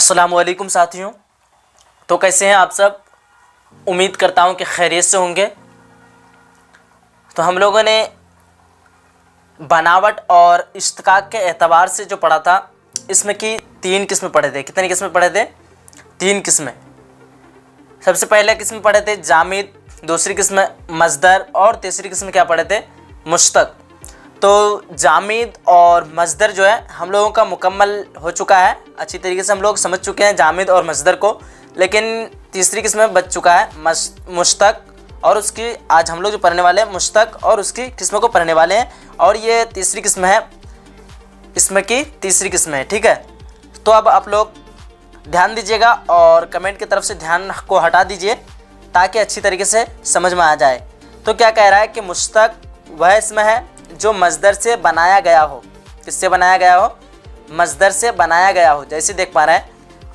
अस्सलामुअलैकुम साथियों। तो कैसे हैं आप सब? उम्मीद करता हूं कि खैरियत से होंगे। तो हम लोगों ने बनावट और इश्तिकाक के एतबार से जो पढ़ा था, इसमें की 3 किस्में पढ़े थे। कितनी किस्में पढ़े थे? 3 किस्में। सबसे पहले किस्म पढ़े थे जामिद, दूसरी किस्म मज़दर और तीसरी किस्म क्या पढ़े थे? मुश्तक। तो जामिद और मज़दर जो है हम लोगों का मुकम्मल हो चुका है, अच्छी तरीके से हम लोग समझ चुके हैं जामिद और मज़दर को। लेकिन तीसरी किस्म में बच चुका है मुश्तक, और उसकी आज हम लोग जो पढ़ने वाले हैं मुश्तक और उसकी किस्मों को पढ़ने वाले हैं। और ये तीसरी किस्म है, इसमें की तीसरी किस्म है। ठीक है, तो अब आप लोग ध्यान दीजिएगा और कमेंट की तरफ से ध्यान को हटा दीजिए ताकि अच्छी तरीके से समझ में आ जाए। तो क्या कह रहा है कि मुश्तक वह इसम है जो मज़दर से बनाया गया हो। किससे बनाया गया हो? मज़दर से बनाया गया हो। जैसे देख पा रहे हैं,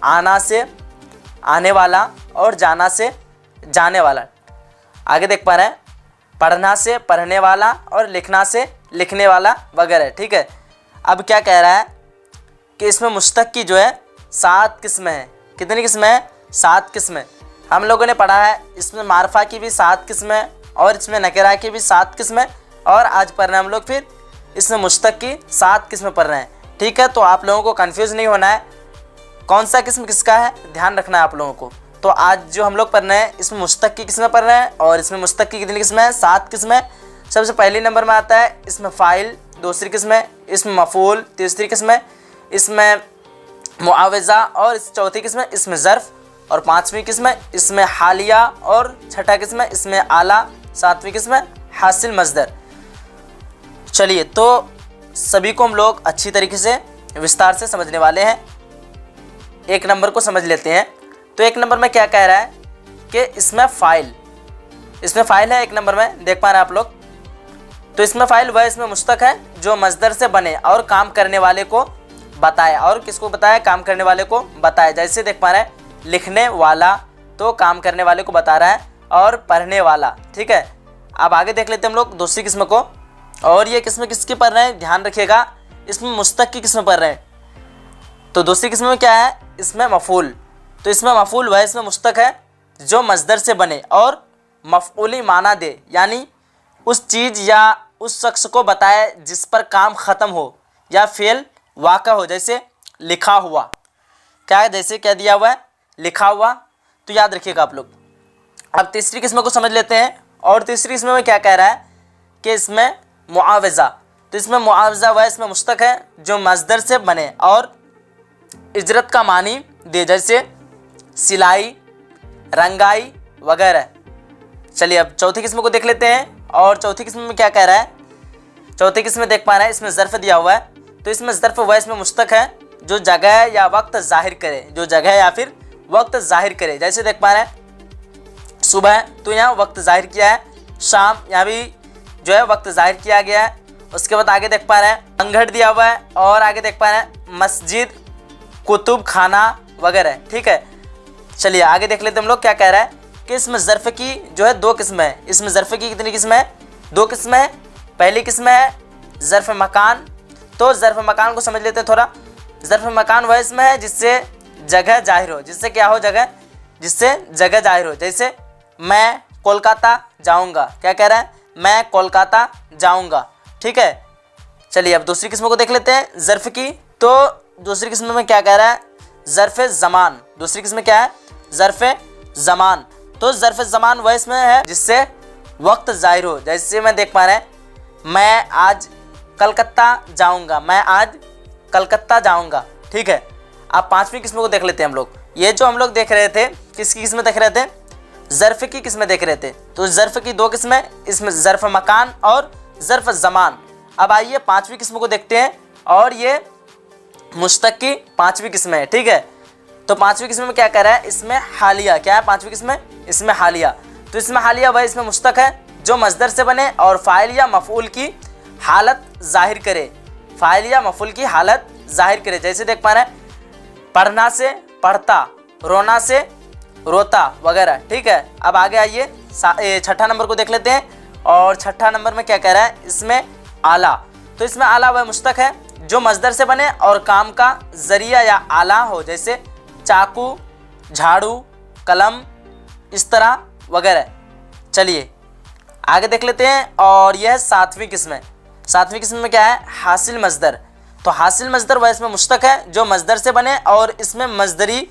आना से आने वाला और जाना से जाने वाला। आगे देख पा रहे हैं, पढ़ना से पढ़ने वाला और लिखना से लिखने वाला वगैरह। ठीक है, अब क्या कह रहा है कि इसमें मुश्तक की जो है 7 किस्में हैं। कितनी किस्में हैं? 7 किस्में। हम लोगों ने पढ़ा है इसमें मारफा की भी 7 किस्में और इसमें नकरा की भी 7 किस्में, और आज पढ़ रहे हैं हम लोग फिर इसमें मुश्तक की 7 किस्में पढ़ रहे हैं। ठीक है, तो आप लोगों को कंफ्यूज नहीं होना है कौन सा किस्म किसका है, ध्यान रखना है आप लोगों को। तो आज जो हम लोग पढ़ रहे हैं इसमें मुश्तक की किस्में पढ़ रहे हैं, और इसमें मुश्तक की कितनी किस्में हैं? 7 किस्में। सबसे पहले नंबर में आता है इसमें फ़ाइल, दूसरी किस्म इसमें मफ़ूल, तीसरी किस्म इसमें मुआवज़ा, और इस चौथी किस्म इसमें ज़र्फ़, और 5वीं किस्म इसमें हालिया, और छठा किस्म इसमें आला, 7वीं किस्म हासिल मज़दर। चलिए, तो सभी को हम लोग अच्छी तरीके से विस्तार से समझने वाले हैं। एक नंबर को समझ लेते हैं। तो एक नंबर में क्या कह रहा है कि इसमें फ़ाइल है। एक नंबर में देख पा रहे हैं आप लोग। तो इसमें फ़ाइल वह इसमें मुश्तक है जो मज़दर से बने और काम करने वाले को बताए। और किसको बताए? काम करने वाले को बताए। जैसे देख पा रहे हैं, लिखने वाला तो काम करने वाले को बता रहा है, और पढ़ने वाला। ठीक है, अब आगे देख लेते हैं हम लोग दूसरी किस्म को। और ये किस्म किसकी पढ़ रहे हैं? ध्यान रखिएगा, इसमें मुश्तक की किस्म पढ़ रहे हैं। तो दूसरी किस्म में क्या है? इसमें मफ़ूल। तो इसमें मफ़ूल वह इसमें मुश्तक है जो मज़दर से बने और मफ़ऊली माना दे, यानी उस चीज़ या उस शख्स को बताए जिस पर काम ख़त्म हो या फ़ेल वाक़ा हो। जैसे लिखा हुआ, क्या है? जैसे क्या दिया हुआ है? लिखा हुआ। तो याद रखिएगा आप लोग। अब तीसरी किस्म को समझ लेते हैं। और तीसरी किस्म में क्या कह रहा है कि इसमें मुआवज़ा। तो इसमें मुआवज़ा वह इसमें मुश्तक है जो मज़दर से बने और इजरत का मानी दे, जैसे सिलाई, रंगाई वगैरह। चलिए, अब चौथी किस्म को देख लेते हैं। और चौथी किस्म में क्या कह रहा है? चौथी किस्म में देख पा रहे हैं इसमें ज़र्फ़ दिया हुआ है। तो इसमें ज़र्फ़ वह इसमें मुश्तक है जो जगह या वक्त ज़ाहिर करे, जो जगह या फिर वक्त ज़ाहिर करे। जैसे देख पा रहे हैं, सुबह तो यहाँ वक्त ज़ाहिर किया है, शाम यहाँ भी जो है वक्त ज़ाहिर किया गया है। उसके बाद आगे देख पा रहे हैं अंगड़ दिया हुआ है, और आगे देख पा रहे हैं मस्जिद, कुतुब खाना वगैरह। ठीक है, चलिए आगे देख लेते हैं हम लोग। क्या कह रहा है कि इसमें ज़र्फ़ की जो है 2 किस्में है। इसमें ज़र्फ़ की कितनी किस्में है? 2 किस्में है। पहली किस्म है ज़र्फ़ मकान। तो ज़र्फ़ मकान को समझ लेते हैं थोड़ा। ज़र्फ़ मकान वह इसमें है जिससे जगह जाहिर हो। जिससे क्या हो? जगह, जिससे जगह जाहिर हो। जैसे मैं कोलकाता जाऊँगा। क्या कह रहा है? मैं कोलकाता जाऊँगा। ठीक है, चलिए अब दूसरी किस्म को देख लेते हैं ज़र्फ़ की। तो दूसरी किस्म में क्या कह रहा है? ज़र्फ़ ज़मान। दूसरी किस्म क्या है? ज़र्फ़ ज़मान। तो ज़र्फ़ ज़मान वह इसमें है जिससे वक्त ज़ाहिर हो। जैसे मैं देख पा रहे हैं, मैं आज कलकत्ता जाऊँगा। मैं आज कलकत्ता जाऊँगा। ठीक है, अब 5वीं किस्म को देख लेते हैं हम लोग। ये जो हम लोग देख रहे थे, किसकी किस्में देख रहे थे? ज़र्फ़ की किस्में देख रहे थे। तो ज़र्फ़ की 2 किस्में, इसमें ज़र्फ़ मकान और ज़र्फ़ ज़मान। अब आइए 5वीं किस्म को देखते हैं, और ये मुश्तक की 5वीं किस्म है। ठीक है, तो 5वीं किस्म में क्या कह रहा है? इसमें हालिया। क्या है 5वीं किस्म? इसमें हालिया। तो इसमें हालिया वह इसमें मुश्तक है जो मज़दर से बने और फ़ाइल या मफ़ऊल की हालत ज़ाहिर करे। फ़ाइल या मफ़ऊल की हालत ज़ाहिर करे। जैसे देख पा रहे हैं, पढ़ना से पढ़ता, रोना से रोता वगैरह। ठीक है, अब आगे आइए छठा नंबर को देख लेते हैं। और छठा नंबर में क्या कह रहा है? इसमें आला। तो इसमें आला वह मुश्तक है जो मज़दर से बने और काम का ज़रिया या आला हो। जैसे चाकू, झाड़ू, कलम, इस तरह वगैरह। चलिए आगे देख लेते हैं। और यह 7वीं किस्म है। 7वीं किस्म में क्या है? हासिल मजदर। तो हासिल मजदर वह इसमें मुश्तक है जो मजदर से बने और इसमें मजदरी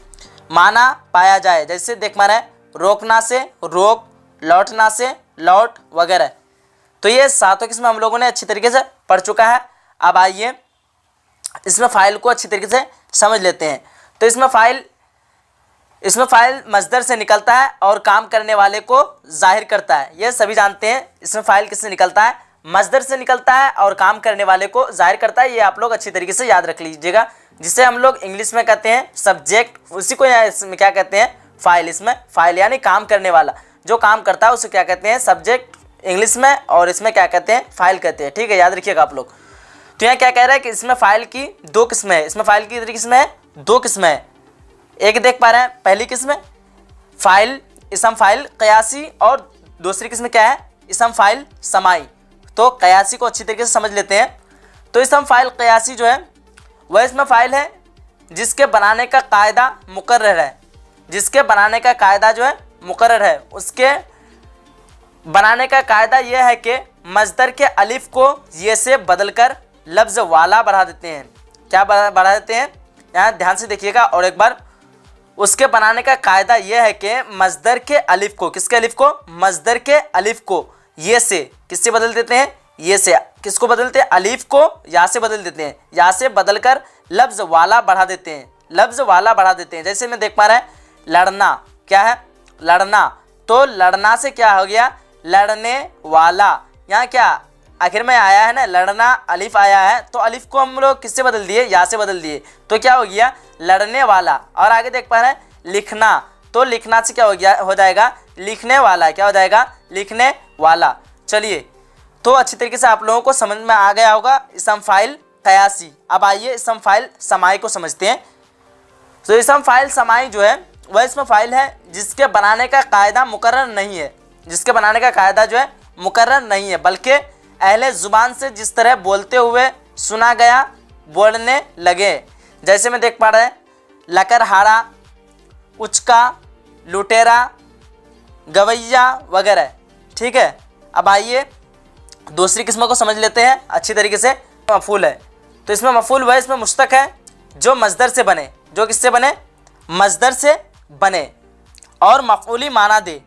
माना पाया जाए। जैसे देख माना है रोकना से रोक, लौटना से लौट वगैरह। तो ये 7 किस्म हम लोगों ने अच्छी तरीके से पढ़ चुका है। अब आइए इसमें फ़ाइल को अच्छी तरीके से समझ लेते हैं। तो इसमें फ़ाइल मजदर से निकलता है और काम करने वाले को जाहिर करता है। ये सभी जानते हैं। इसमें फ़ाइल किससे निकलता है? मजदर से निकलता है और काम करने वाले को जाहिर करता है। ये आप लोग अच्छी तरीके से याद रख लीजिएगा। जिसे हम लोग इंग्लिश में कहते हैं सब्जेक्ट, उसी को यहाँ इसमें क्या कहते हैं? फ़ाइल। इसमें फ़ाइल यानी काम करने वाला, जो काम करता है उसे क्या कहते हैं? सब्जेक्ट इंग्लिश में, और इसमें क्या कहते हैं? फ़ाइल कहते हैं। ठीक है, याद रखिएगा आप लोग। तो यहाँ क्या कह रहा है कि इसमें फ़ाइल की 2 किस्में हैं। इसमें फ़ाइल की कितनी किस्में हैं? 2 किस्में हैं। एक देख पा रहे हैं, पहली किस्म फ़ाइल इसम फ़ाइल क़यासी, और दूसरी किस्म क्या है? इसम फ़ाइल समाई। तो क़यासी को अच्छी तरीके से समझ लेते हैं। तो इसम फ़ाइल क़यासी जो है वह इसमें फ़ाइल है जिसके बनाने का कायदा मुकर्रर है। जिसके बनाने का कायदा जो है मुकर्रर है। उसके बनाने का कायदा यह है कि मजदर के अलिफ को ये से बदलकर लफ्ज़ वाला बढ़ा देते हैं। क्या बढ़ा देते हैं? यहाँ ध्यान से देखिएगा और एक बार। उसके बनाने का कायदा यह है कि मजदर के अलिफ को, किसके अलिफ को? मजदर के अलिफ को ये से किससे बदल देते हैं? ये से। किसको बदलते हैं? अलिफ को या से बदल देते हैं। या से बदलकर लफ्ज़ वाला बढ़ा देते हैं। लफ्ज़ वाला बढ़ा देते हैं। जैसे मैं देख पा रहा है लड़ना, क्या है? लड़ना। तो लड़ना से क्या हो गया? लड़ने वाला। यहाँ क्या आखिर में आया है ना, लड़ना, अलिफ आया है, तो अलिफ को हम लोग किससे बदल दिए? या से बदल दिए। तो क्या हो गया? लड़ने वाला। और आगे देख पा रहे हैं लिखना। तो लिखना से क्या हो गया? हो जाएगा लिखने वाला। क्या हो जाएगा? लिखने वाला। चलिए, तो अच्छी तरीके से आप लोगों को समझ में आ गया होगा इसम फ़ाइल क़यासी। अब आइए इसम फ़ाइल समाई को समझते हैं। तो इसम फ़ाइल समाई जो है वह इसमें फ़ाइल है जिसके बनाने का कायदा मुकर्रर नहीं है। जिसके बनाने का कायदा जो है मुकर्रर नहीं है, बल्कि अहले ज़ुबान से जिस तरह बोलते हुए सुना गया बोलने लगे। जैसे मैं देख पा रहे हैं लकड़हारा, उचका, लुटेरा, गवैया वगैरह। ठीक है, अब आइए दूसरी किस्म को समझ लेते हैं अच्छी तरीके से। मफ़ूल है। तो इसमें मफ़ूल वह इसमें मुश्तक है जो मजदर से बने। जो किससे बने? मजदर से बने और मफ़ऊली माना दे।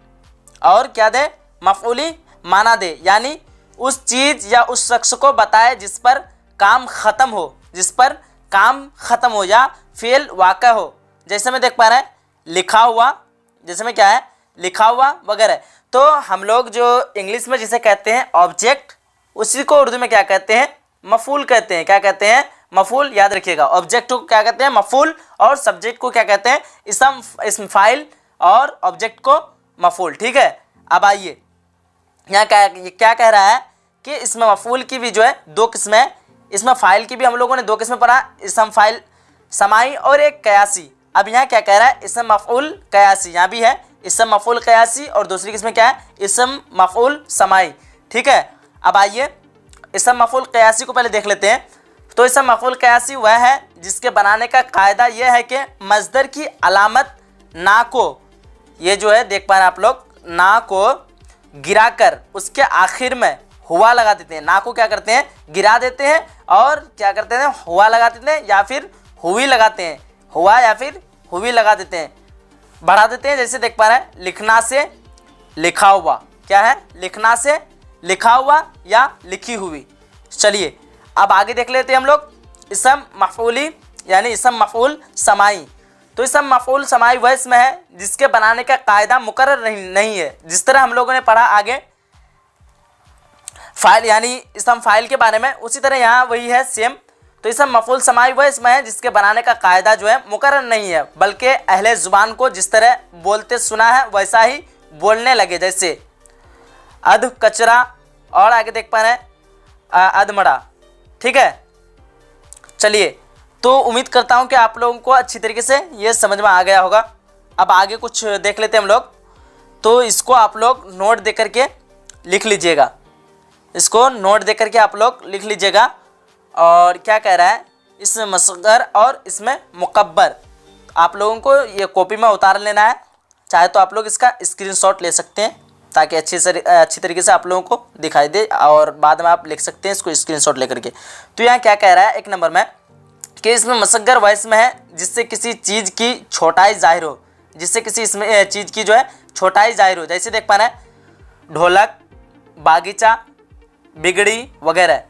और क्या दे? मफ़ऊली माना दे, यानी उस चीज़ या उस शख्स को बताए जिस पर काम ख़त्म हो, जिस पर काम ख़त्म हो या फ़ेल वाक़ा हो। जैसे मैं देख पा रहे हैं लिखा हुआ, जैसे में क्या है? लिखा हुआ वगैरह। तो हम लोग जो इंग्लिश में जिसे कहते हैं ऑब्जेक्ट, उसी को उर्दू में क्या कहते हैं? मफ़ूल कहते हैं। क्या कहते हैं? मफ़ूल। याद रखिएगा, ऑब्जेक्ट को क्या कहते हैं? मफ़ूल। और सब्जेक्ट को क्या कहते हैं? इसम फ़ाइल, और ऑब्जेक्ट को मफ़ूल। ठीक है, अब आइए यहाँ क्या कह रहा है कि इसमें मफ़ूल की भी जो है 2 किस्में हैं। इसमें फ़ाइल की भी हम लोगों ने 2 किस्में पढ़ा, इसम फ़ाइल समाई और एक क़यासी। अब यहाँ क्या कह रहा है? इसम मफ़ऊल क़यासी। यहाँ भी है इसम मफ़ऊल क़यासी, और दूसरी किस्म क्या है? इसम मफ़ऊल समाई। ठीक है, अब आइए इसम मफ़ऊल क़यासी को पहले देख लेते हैं। तो इसम मफ़ऊल क़यासी वह है जिसके बनाने का कायदा यह है कि मजदर की अलामत ना को, ये जो है देख पा रहे हैं आप लोग, ना को गिराकर उसके आखिर में हुआ लगा देते हैं। ना को क्या करते हैं? गिरा देते हैं, और क्या करते हैं? हुआ लगा देते हैं या फिर हुई लगाते हैं। हुआ या फिर हुई लगा देते हैं, बढ़ा देते हैं। जैसे देख पा रहे हैं लिखना से लिखा हुआ। क्या है? लिखना से लिखा हुआ या लिखी हुई। चलिए अब आगे देख लेते हैं हम लोग इसम मफ़ऊली यानी इसम मफ़ऊल समाई। तो इसम मफ़ऊल समाई वह इसमें है जिसके बनाने का कायदा मुकर्रर नहीं है। जिस तरह हम लोगों ने पढ़ा आगे फ़ाइल यानी इसम फ़ाइल के बारे में, उसी तरह यहाँ वही है सेम। तो इसम मफ़ऊल समाई वह इसमें है जिसके बनाने का कायदा जो है मुकर्रर नहीं है, बल्कि अहले ज़ुबान को जिस तरह बोलते सुना है वैसा ही बोलने लगे। जैसे अध कचरा, और आगे देख पा रहे हैं अधमड़ा। ठीक है, चलिए तो उम्मीद करता हूँ कि आप लोगों को अच्छी तरीके से ये समझ में आ गया होगा। अब आगे कुछ देख लेते हैं हम लोग। तो इसको आप लोग नोट दे करके लिख लीजिएगा। इसको नोट दे करके आप लोग लिख लीजिएगा। और क्या कह रहा है? इसमें मसगर और इसमें मुकब्बर। आप लोगों को ये कॉपी में उतार लेना है, चाहे तो आप लोग इसका स्क्रीनशॉट ले सकते हैं ताकि अच्छी तरीके से आप लोगों को दिखाई दे, और बाद में आप लिख सकते हैं इसको स्क्रीनशॉट लेकर के। तो यहाँ क्या कह रहा है 1 नंबर में कि इसमें मसग्गर वह इसम है जिससे किसी चीज़ की छोटाई जाहिर हो, जिससे किसी इसमें चीज़ की जो है छोटाई जाहिर हो। जैसे देख पा रहे हैं ढोलक, बागीचा, बिगड़ी वगैरह।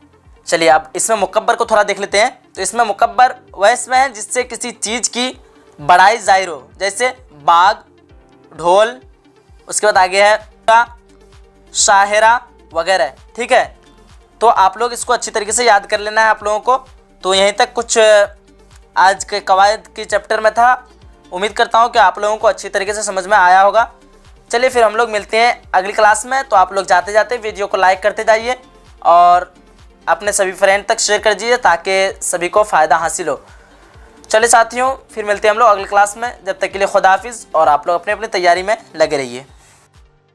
चलिए अब इसमें मुकब्बर को थोड़ा देख लेते हैं। तो इसमें मुकब्बर वह इसमें है जिससे किसी चीज़ की बड़ाई जाहिर हो, जैसे बाग, ढोल, उसके बाद आगे है शाहरा वगैरह। ठीक है, तो आप लोग इसको अच्छी तरीके से याद कर लेना है आप लोगों को। तो यहीं तक कुछ आज के कवायद के चैप्टर में था। उम्मीद करता हूँ कि आप लोगों को अच्छी तरीके से समझ में आया होगा। चलिए फिर हम लोग मिलते हैं अगली क्लास में। तो आप लोग जाते जाते वीडियो को लाइक करते जाइए और अपने सभी फ्रेंड तक शेयर कर दीजिए ताकि सभी को फ़ायदा हासिल हो। चलिए साथियों, फिर मिलते हैं हम लोग अगली क्लास में। जब तक के लिए खुदा हाफिज़, और आप लोग अपनी अपनी तैयारी में लगे रहिए।